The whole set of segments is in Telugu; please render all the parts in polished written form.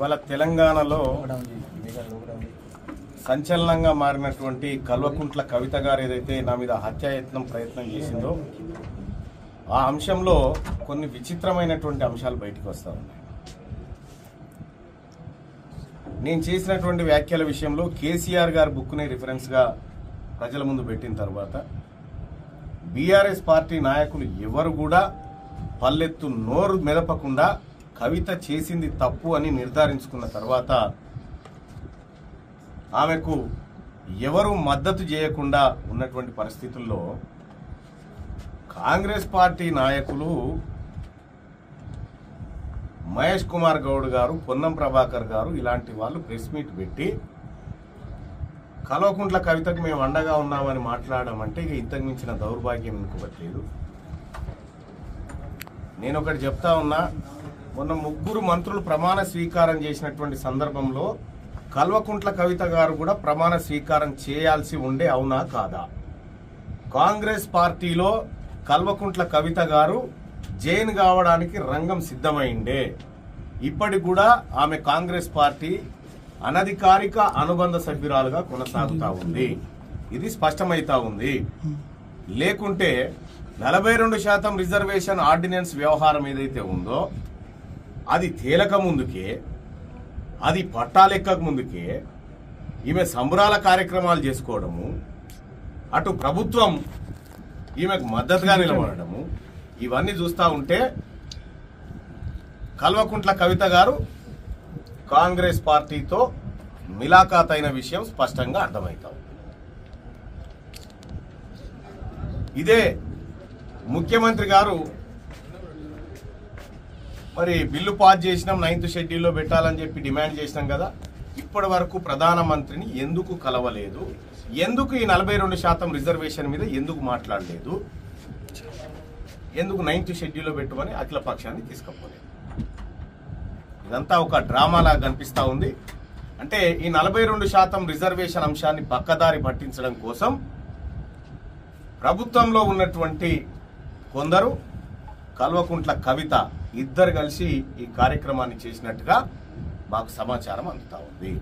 ఇవాళ తెలంగాణలో సంచలనంగా మారినటువంటి కల్వకుంట్ల కవిత గారు ఏదైతే నా మీద హత్యాయత్నం ప్రయత్నం చేసిందో ఆ అంశంలో కొన్ని విచిత్రమైనటువంటి అంశాలు బయటకు వస్తా ఉన్నాయి. నేను చేసినటువంటి వ్యాఖ్యల విషయంలో కేసీఆర్ గారి బుక్ని రిఫరెన్స్గా ప్రజల ముందు పెట్టిన తర్వాత బీఆర్ఎస్ పార్టీ నాయకులు ఎవరు కూడా పల్లెత్తు నోరు మెదపకుండా కవిత చేసింది తప్పు అని నిర్ధారించుకున్న తర్వాత ఆమెకు ఎవరు మద్దతు చేయకుండా ఉన్నటువంటి పరిస్థితుల్లో కాంగ్రెస్ పార్టీ నాయకులు మహేష్ కుమార్ గౌడ్ గారు, పొన్నం ప్రభాకర్ గారు ఇలాంటి వాళ్ళు ప్రెస్ మీట్ పెట్టి కల్వకుంట్ల కవితకు మేము అండగా ఉన్నామని మాట్లాడడం అంటే ఇక ఇంతకు మించిన దౌర్భాగ్యం ఇంకొకట్లేదు. నేను ఒకటి చెప్తా ఉన్నా, మొన్న 3 మంత్రులు ప్రమాణ స్వీకారం చేసినటువంటి సందర్భంలో కల్వకుంట్ల కవిత గారు కూడా ప్రమాణ స్వీకారం చేయాల్సి ఉండే, అవునా కాదా? కాంగ్రెస్ పార్టీలో కల్వకుంట్ల కవిత గారు జైన్ కావడానికి రంగం సిద్ధమైండే. ఇప్పటికి కూడా ఆమె కాంగ్రెస్ పార్టీ అనధికారిక అనుబంధ సభ్యురాలుగా కొనసాగుతా ఉంది. ఇది స్పష్టమైతా ఉంది. లేకుంటే 42% రిజర్వేషన్ ఆర్డినెన్స్ వ్యవహారం ఏదైతే ఉందో అది తేలక ముందుకే, అది పట్టాలెక్కక ముందుకే ఈమె సంబరాల కార్యక్రమాలు చేసుకోవడము, అటు ప్రభుత్వం ఈమెకు మద్దతుగా నిలబడము, ఇవన్నీ చూస్తూ ఉంటే కల్వకుంట్ల కవిత గారు కాంగ్రెస్ పార్టీతో మిలాఖాత్ అయిన విషయం స్పష్టంగా అర్థమవుతాం. ఇదే ముఖ్యమంత్రి గారు మరి బిల్లు పాస్ చేసినాం, 9th షెడ్యూల్లో పెట్టాలని చెప్పి డిమాండ్ చేసినాం కదా, ఇప్పటి వరకు ప్రధానమంత్రిని ఎందుకు కలవలేదు? ఎందుకు ఈ 42% రిజర్వేషన్ మీద ఎందుకు మాట్లాడలేదు? ఎందుకు 9th షెడ్యూల్లో పెట్టమని అఖిల పక్షాన్ని తీసుకపోలేదు? ఇదంతా ఒక డ్రామాలా కనిపిస్తా ఉంది. అంటే ఈ 42% రిజర్వేషన్ అంశాన్ని పక్కదారి పట్టించడం కోసం ప్రభుత్వంలో ఉన్నటువంటి కొందరు కల్వకుంట్ల కవిత ఇద్దరు కలిసి ఈ కార్యక్రమాన్ని చేసినట్టుగా మాకు సమాచారం అందుతా ఉంది.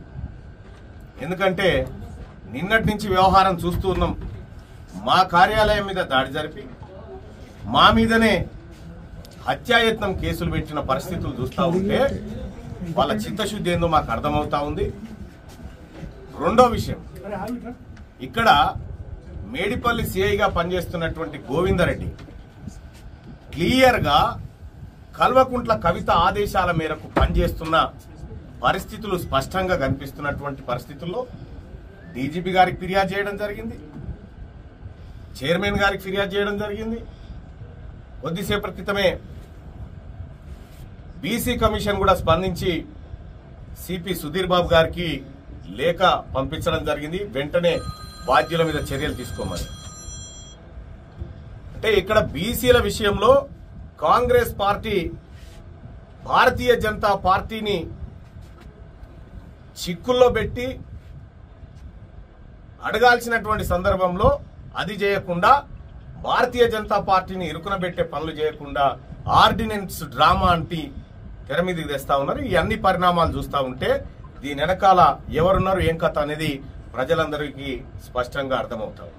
ఎందుకంటే నిన్నటి నుంచి వ్యవహారం చూస్తూ ఉన్నాం. మా కార్యాలయం మీద దాడి జరిపి మా మీదనే హత్యాయత్నం కేసులు పెట్టిన పరిస్థితులు చూస్తూ ఉంటే వాళ్ళ చిత్తశుద్ధి ఏందో మాకు అర్థమవుతా ఉంది. రెండో విషయం, ఇక్కడ మేడిపల్లి సిఐగా పనిచేస్తున్నటువంటి గోవిందరెడ్డి క్లియర్గా కల్వకుంట్ల కవిత ఆదేశాల మేరకు పనిచేస్తున్న పరిస్థితులు స్పష్టంగా కనిపిస్తున్నటువంటి పరిస్థితుల్లో డీజీపీ గారికి ఫిర్యాదు చేయడం జరిగింది, చైర్మన్ గారికి ఫిర్యాదు చేయడం జరిగింది. కొద్దిసేపటి క్రితమే బీసీ కమిషన్ కూడా స్పందించి సిపి సుధీర్ బాబు గారికి లేఖ పంపించడం జరిగింది, వెంటనే బాధ్యుల మీద చర్యలు తీసుకోమని. అంటే ఇక్కడ బీసీల విషయంలో కాంగ్రెస్ పార్టీ భారతీయ జనతా పార్టీని చిక్కుల్లో పెట్టి అడగాల్సినటువంటి సందర్భంలో అది చేయకుండా, భారతీయ జనతా పార్టీని ఇరుకునబెట్టే పనులు చేయకుండా ఆర్డినెన్స్ డ్రామా అంటే తెర మీదకి తెస్తా ఉన్నారు. ఈ అన్ని పరిణామాలు చూస్తూ ఉంటే దీని వెనకాల ఎవరున్నారు, ఏం కథ అనేది ప్రజలందరికీ స్పష్టంగా అర్థమవుతారు.